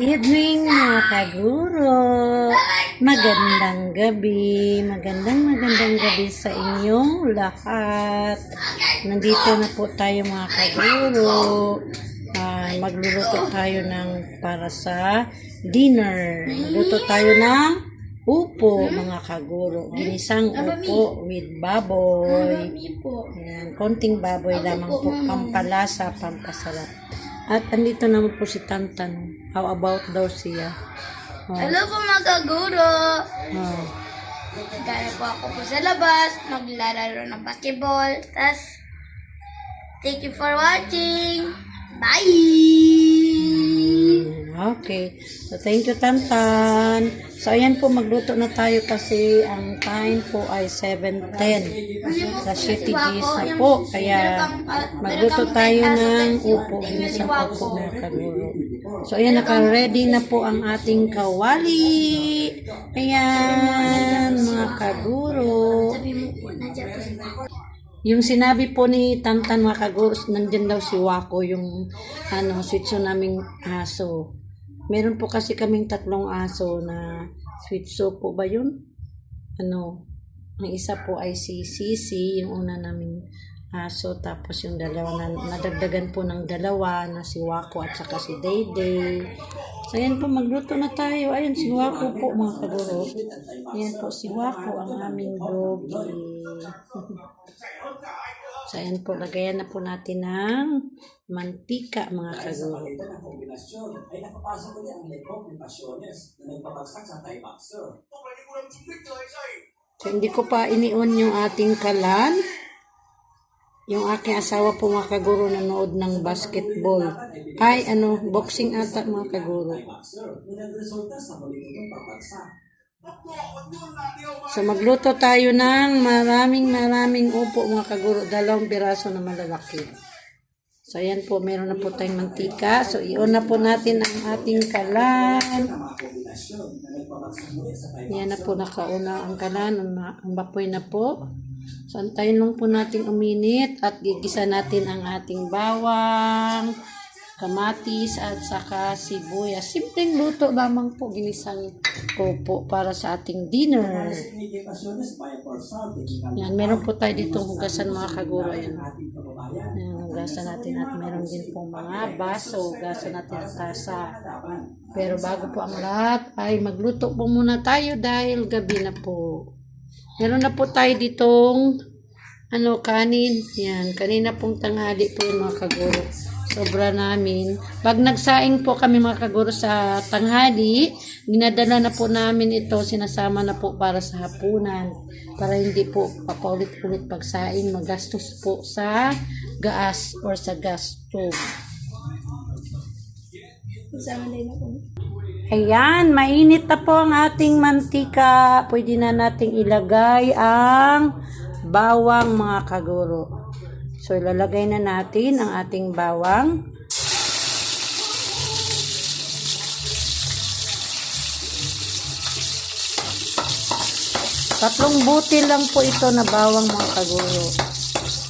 evening mga kaguro. Magandang gabi sa inyong lahat. Nandito na po tayo mga kaguro. Magluluto tayo ng para sa dinner. Magluto tayo ng upo mga kaguro. Ginisang upo with baboy. Ayan, konting baboy lamang po, pampalasa, pampasarap. At andito naman po si Tantan. How about daw siya? Hello po mga kaguro! Oh. Gana po ako po sa labas, maglalaro ng basketball. Thank you for watching! Bye! Okay. So, thank you, Tantan. So, ayan po, magluto na tayo kasi ang time po ay 7:10. Sa City G's na po. Kaya, magluto tayo ng upo. Ginisang upo mga kaguro. So, ayan, naka-ready na po ang ating kawali. Ayan, mga kaguro. Yung sinabi po ni Tantan mga kaguro, nandyan daw si Wako, yung Shih Tzu naming aso. Meron po kasi kaming 3 aso na Shih Tzu po ba yun? Ang isa po ay si Sisi, yung una naming aso. Tapos yung dalawa na nadagdagan po ng 2 na si Wako at saka si Dayday. So ayan po, magluto na tayo. Ayan si Wako po mga kaguro. Ayan po si Wako, ang aming doggy. So ayan po, lagayan na po natin ng mantika mga kaguro. So hindi ko pa inion yung ating kalan. Yung aking asawa po mga kaguro nanood ng basketball. Ay boxing ata mga kaguro. So magluto tayo ng maraming upo mga kaguro, 2 piraso na malalaki. So ayan po, meron na po tayong mantika. So iyon na po natin ang ating kalan. Yan na po, nakauna ang kalan, ang bapoy na po. So antayin lang po natin uminit at gigisa natin ang ating bawang, kamatis at saka sibuyas. Simpleng luto lamang po, ginisang upo para sa ating dinner. Yan, meron po tayo ditong hugasan mga kaguro. Yan, hugasan natin at meron din po mga baso. Hugasan natin ang tasa. Pero bago po ang lahat ay magluto po muna tayo dahil gabi na po. Meron na po tayo ditong kanin. Yan, kanina pong tanghali po yung mga kaguro. Sobra namin. Pag nagsaing po kami mga kaguro sa tanghali, ginadala na po namin ito, sinasama na po para sa hapunan. Para hindi po papaulit-ulit pagsaing, magastos po sa gas or sa gas stove. Ayan, mainit na po ang ating mantika. Pwede na nating ilagay ang bawang mga kaguro. So, ilalagay na natin ang ating bawang. Tatlong butil lang po ito na bawang mga kaguro.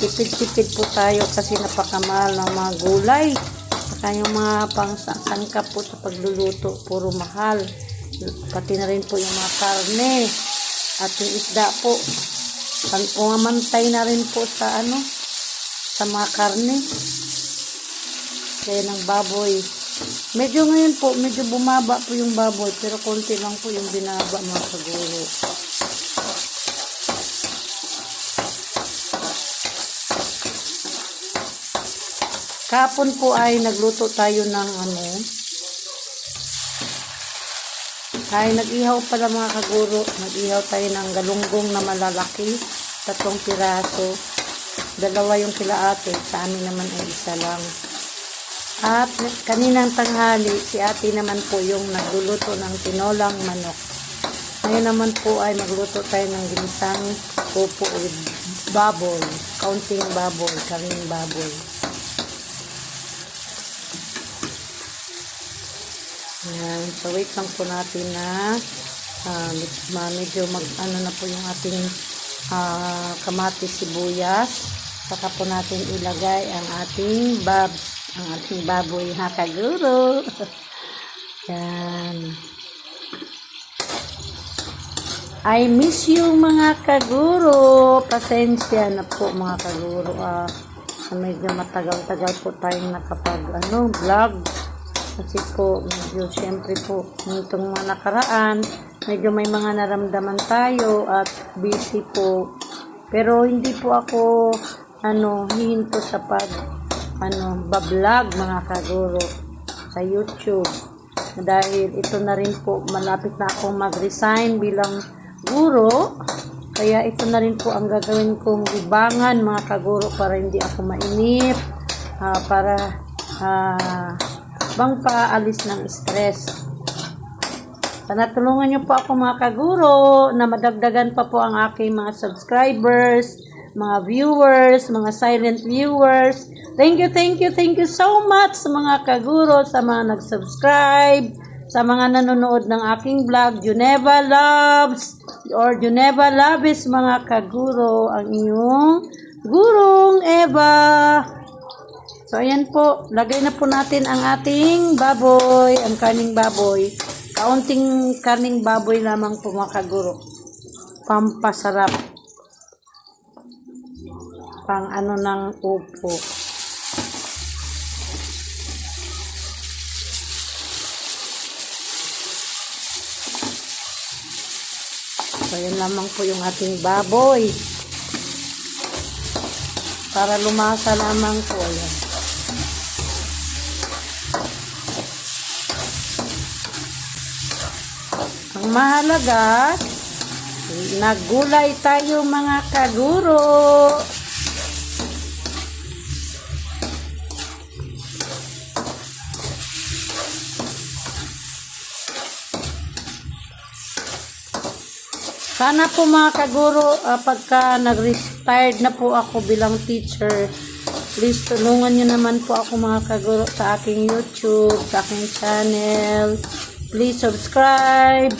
Tipid-tipid po tayo kasi napakamahal ng mga gulay. Saka yung mga pangsangkap po sa pagluluto, puro mahal. Pati na rin po yung mga karne. At yung isda po. Umamantay na rin po sa sa mga karne. Kaya ng baboy. Medyo ngayon po, medyo bumaba po yung baboy. Pero konti lang po yung binaba mga kaguro. Kapon po ay nagluto tayo ng ay nag-ihaw pala mga kaguro. Nag-ihaw tayo ng galunggong na malalaki. 3 piraso. 2 yung kila ate. Sa amin naman ay 1 lang. At kaninang tanghali, si ate naman po yung nagluluto ng tinolang manok. Ngayon naman po ay magluto tayo ng ginisang upo with baboy. Kaunting baboy. Karing baboy. Ayan. So, wait lang po natin na medyo na po yung ating kamatis, sibuyas. Saka po natin ilagay ang ating babs, ang ating baboy na kaguro. Yan. I miss you mga kaguro. Pasensya na po mga kaguro. Medyo matagal-tagal po tayong vlog. Kasi po, medyo syempre po, nitong mga nakaraan, medyo may mga naramdaman tayo at busy po. Pero hindi po ako, hihinto sa bablog mga kaguro sa YouTube. Dahil ito na rin po, malapit na akong mag-resign bilang guro. Kaya ito na rin po ang gagawin kong libangan mga kaguro para hindi ako mainip, para paalis ng stress. Sana tulungan niyo po ako mga kaguro na madagdagan pa po ang aking mga subscribers, mga viewers, mga silent viewers. Thank you so much sa mga kaguro, sa mga nag-subscribe, sa mga nanonood ng aking vlog. Juneva loves or Juneva loves mga kaguro, ang inyong gurong Eva. So, ayan po. Lagay na po natin ang ating baboy, ang karning baboy. Kaunting karning baboy lamang po mga kaguro. Pampasarap. Pang ng upo. So, ayan lamang po yung ating baboy. Para lumasa lamang po. Ayan. Ang mahalaga, naggulay tayo mga kaguro. Sana po mga kaguro, pagka nag-retired na po ako bilang teacher, please tulungan nyo naman po ako mga kaguro sa aking YouTube, sa aking channel. Please subscribe.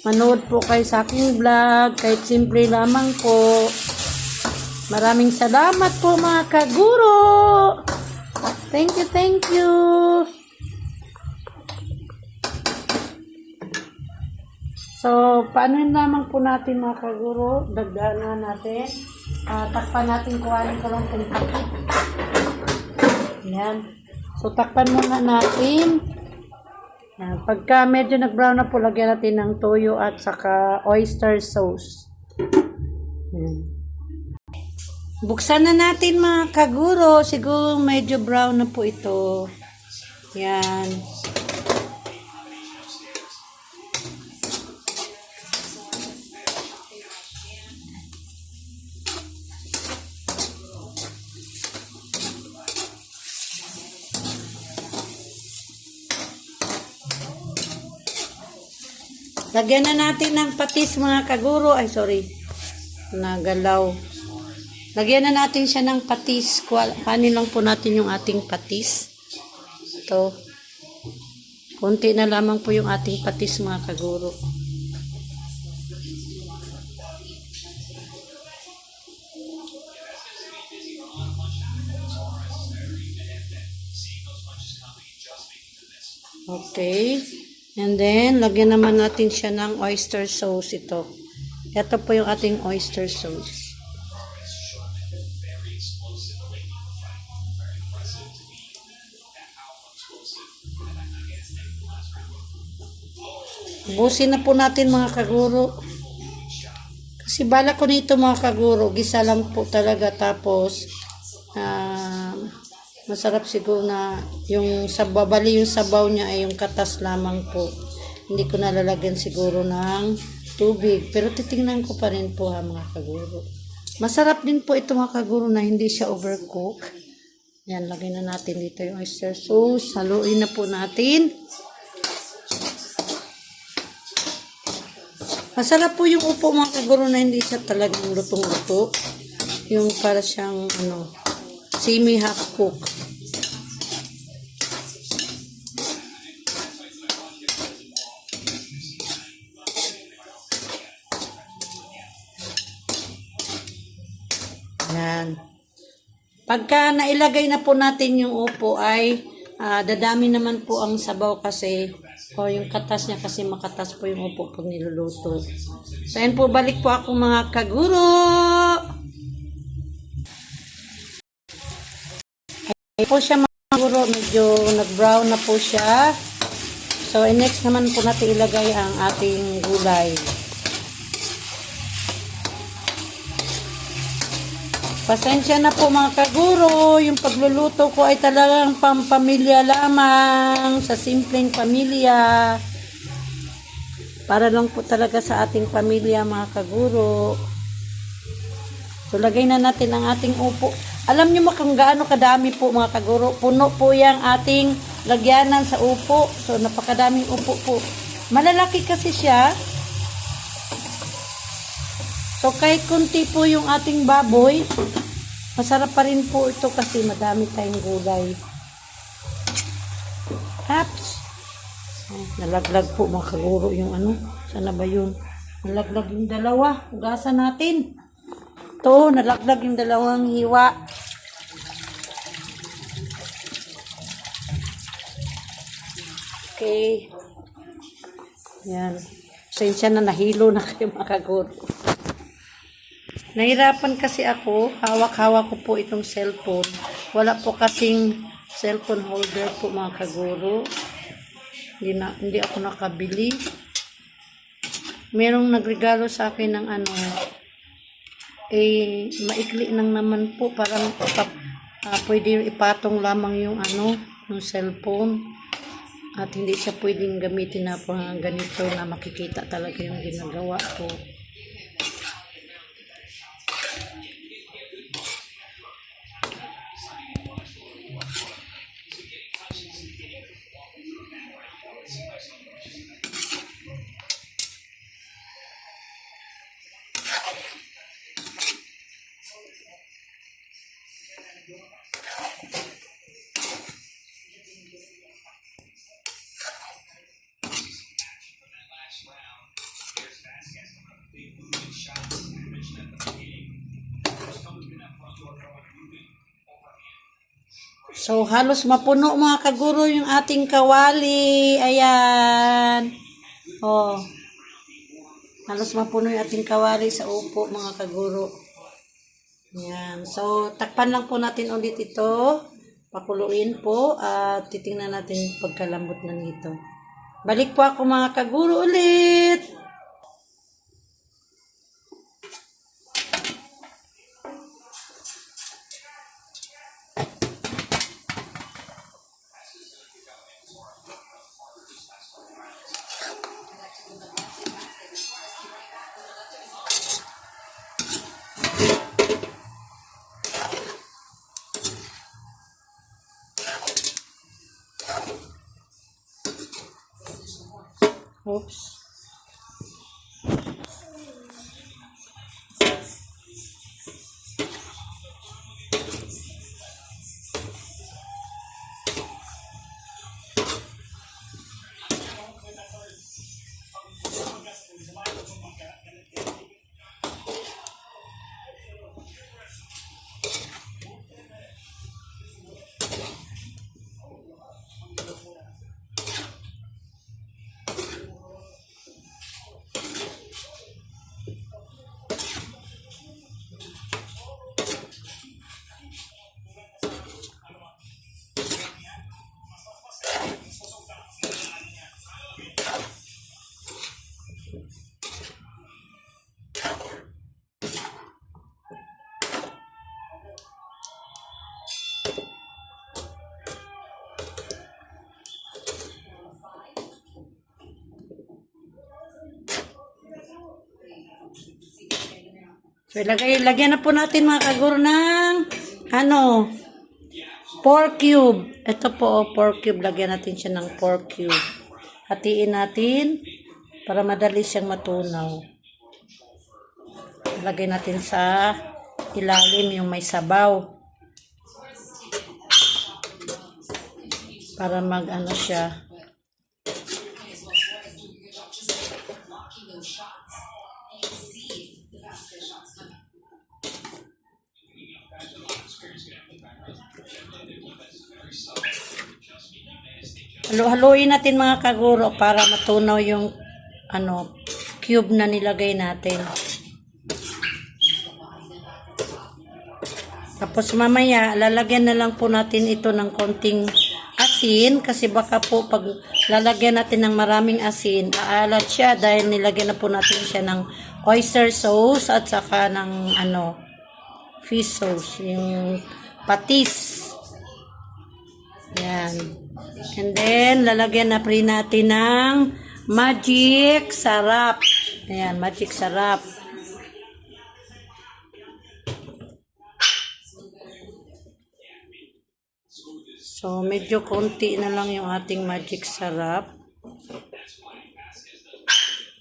Manood po kayo sa aking vlog, kahit simple lamang po. Maraming salamat po mga kaguro. Thank you. So, paano naman po natin mga kaguro? Dagdagan natin. Takpan natin, kuhanin ko lang itong takip. Yan. So, takpan muna natin. Yan. Pagka medyo nag-brown na po, lagyan natin ng toyo at saka oyster sauce. Yan. Buksan na natin mga kaguro. Siguro medyo brown na po ito. Yan. Lagyan na natin ng patis mga kaguro. Ay, sorry. Nagalaw. Lagyan na natin siya ng patis. Kanin lang po natin yung ating patis. Ito. Kunti na lamang po yung ating patis mga kaguro. Okay. And then, lagyan naman natin siya ng oyster sauce ito. Ito po yung ating oyster sauce. Ubusin na po natin mga kaguro. Kasi bala ko nito mga kaguro, gisa lang po talaga. Tapos, masarap siguro na yung babali yung sabaw niya ay yung katas lamang po. Hindi ko nalalagyan siguro ng tubig. Pero titingnan ko pa rin po mga kaguro. Masarap din po ito mga kaguro na hindi siya overcook. Yan, lagyan na natin dito yung oyster sauce. Haluin na po natin. Masarap po yung upo mga kaguro na hindi siya talagang lutong-luto. Yung para siyang semi-half cook. Yan. Pagka nailagay na po natin yung upo ay dadami naman po ang sabaw kasi O yung katas niya kasi makatas po yung upo pag niluluto. So ayan po, balik po ako mga kaguro. Ayan po siya mga kaguro, medyo nag-brown na po siya. So next naman po natin ilagay ang ating gulay. Pasensya na po mga kaguro, yung pagluluto ko ay talagang pampamilya lamang, sa simpleng pamilya. Para lang po talaga sa ating pamilya mga kaguro. So lagay na natin ang ating upo. Alam nyo kung gaano kadami po mga kaguro, puno po yung ating lagyanan sa upo. So napakadaming upo po. Malalaki kasi siya. So kahit kunti po yung ating baboy, masarap pa rin po ito kasi madami tayong gulay. Haps! Nalaglag po mga kaguro yung ano. Sana ba yun? Nalaglag yung dalawa. Hugasan natin. Ito, nalaglag yung dalawang hiwa. Okay. Yan. Pasensya na, nahilo na kayo mga kaguro. Nahirapan kasi ako, hawak-hawak ko po itong cellphone. Wala po kasing cellphone holder po mga kaguro. Hindi ako nakabili. Merong nagregalo sa akin ng ano, maikli lang naman po, parang pwede ipatong lamang yung ano, yung cellphone. At hindi siya pwedeng gamitin na po ganito na makikita talaga yung ginagawa ko. So, halos mapuno mga kaguro yung ating kawali. Ayan. Oh. Halos mapuno yung ating kawali sa upo mga kaguro. Ayan. So, takpan lang po natin ulit ito. Pakuluin po at titingnan natin pagkalambot na nito. Balik po ako mga kaguro ulit. Oops. So, lagyan na po natin mga kaguro ng pork cube. Ito po, pork cube. Lagyan natin siya ng pork cube. Hatiin natin para madali siyang matunaw. Lagay natin sa ilalim yung may sabaw. Para mag-ano siya. Halo-haloin natin mga kaguro para matunaw yung cube na nilagay natin. Tapos mamaya, lalagyan na lang po natin ito ng konting asin kasi baka po pag lalagyan natin ng maraming asin, aalat siya dahil nilagyan na po natin siya ng oyster sauce at saka ng fish sauce, yung patis. Yan. And then, lalagyan na rin natin ng magic sarap. Ayan, magic sarap. So, medyo konti na lang yung ating magic sarap.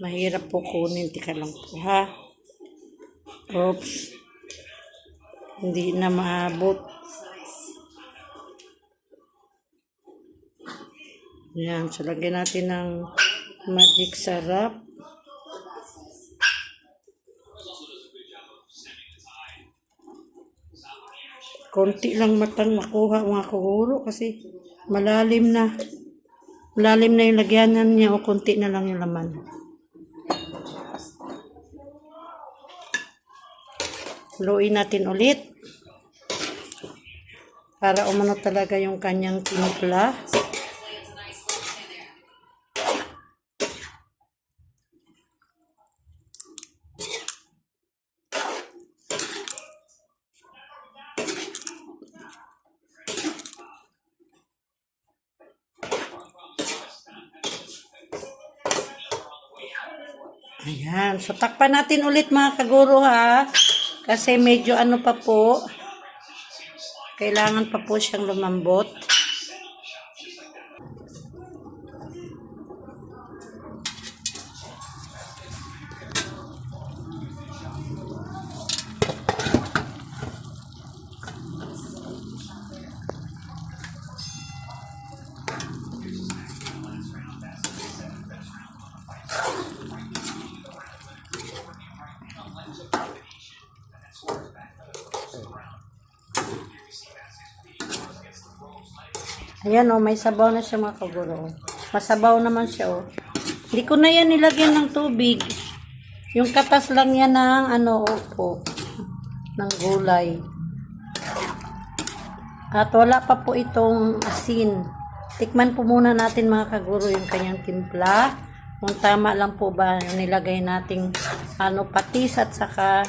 Mahirap po kunin. Tika lang po, ha? Oops. Hindi na maabot. Yan. So, lagyan natin ng magic sarap. Konti lang matang makuha mga kaguro kasi malalim na. Malalim na yung lagyanan niya o konti na lang yung laman. Haluin natin ulit. Para umano talaga yung kanyang timpla. Ayan. So, takpan natin ulit mga kaguro, ha. Kasi medyo pa po. Kailangan pa po siyang lumambot. Ayan may sabaw na siya mga kaguro. Masabaw naman siya Hindi ko na yan nilagyan ng tubig. Yung katas lang yan ng opo, ng gulay. At wala pa po itong asin. Tikman po muna natin mga kaguro yung kanyang timpla. Kung tama lang po ba yung nilagay nating patis at saka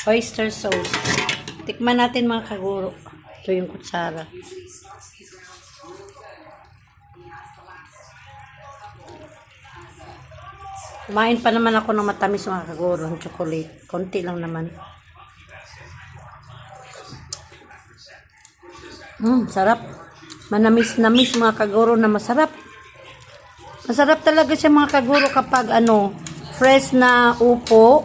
oyster sauce. Tikman natin mga kaguro. Ito yung kutsara. Kumain pa naman ako ng matamis mga kaguro, ng chocolate. Konti lang naman. Sarap. Manamis-namis mga kaguro na masarap. Masarap talaga siya mga kaguro kapag fresh na upo.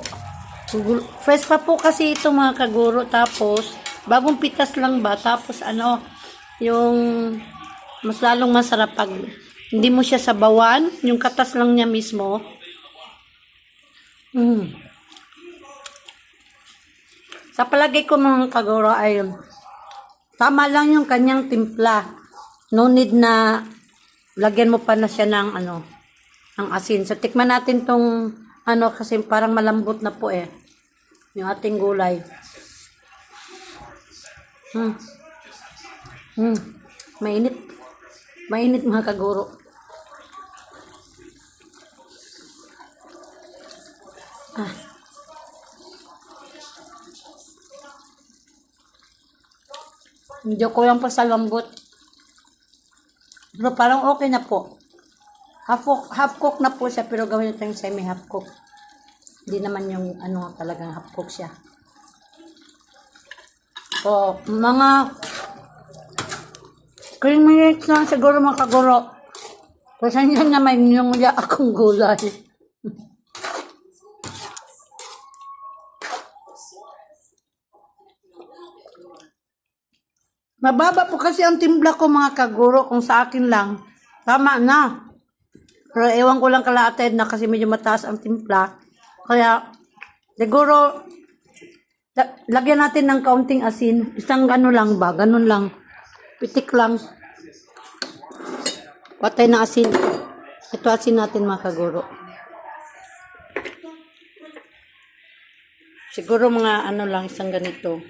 Fresh pa po kasi ito mga kaguro. Tapos bagong pitas lang ba? Tapos yung mas lalong masarap pag hindi mo siya sabawan, yung katas lang niya mismo. Sa palagay ko mga kaguro ay tama lang yung kanyang timpla. No need na lagyan mo pa na siya ng ng asin. So tikman natin tong kasi parang malambot na po yung ating gulay. Mainit. Mainit mga kaguro. Medyo kulang pa sa lambot. Pero parang okay na po. Half cook na po siya pero gawin natin semi half cook. Hindi naman yung talagang half cook siya. O, mga 3 minutes lang siguro mga kaguro. Kasi yan na may niyungya akong gulay. Mababa po kasi ang timpla ko mga kaguro kung sa akin lang. Tama na. Pero ewan ko lang kalaated na kasi medyo mataas ang timpla. Kaya siguro lagyan natin ng kaunting asin. Isang lang ba? Ganun lang. Pitik lang. Patay na asin. Ito asin natin mga kaguro. Siguro mga ano lang, isang ganito.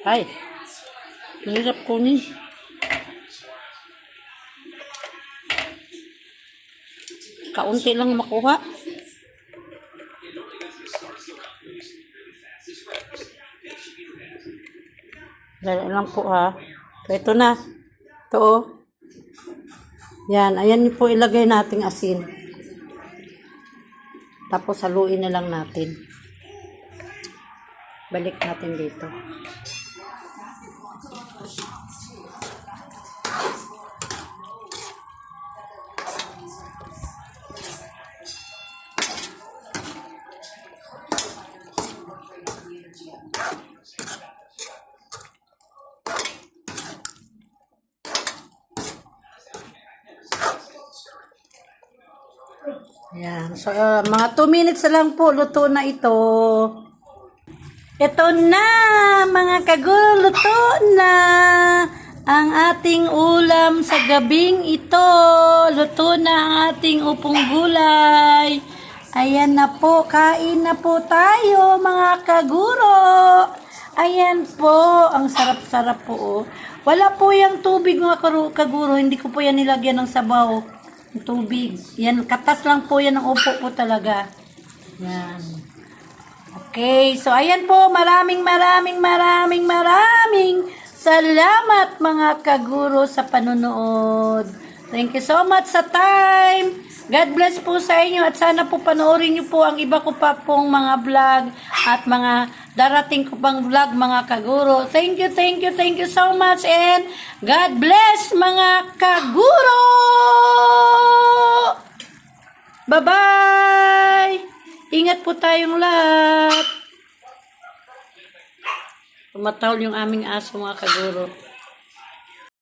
Ay. Mahirap kunin. Kaunti lang makuha. Dali lang po ha. Ito na. Ito oh. Yan. Ayan po ilagay nating asin. Tapos haluin na lang natin. Balik natin dito. Ayan. So, mga 2 minutes na lang po, luto na ito. Ito na, mga kaguro, luto na ang ating ulam sa gabing ito. Luto na ang ating upong gulay. Ayan na po, kain na po tayo, mga kaguro. Ayan po, ang sarap-sarap po. Oh. Wala po yung tubig, mga kaguro. Hindi ko po yan nilagyan ng sabaw. Tubig. Yan, katas lang po yan ng upo po talaga. Yan. Okay, so ayan po, maraming salamat mga kaguro sa panonood. Thank you so much sa time. God bless po sa inyo at sana po panoorin niyo po ang iba ko pa pong mga vlog at mga darating ko pang vlog mga kaguro. Thank you so much and God bless mga kaguro! Bye-bye! Ingat po tayong lahat. Tumatawal yung aming aso mga kaguro.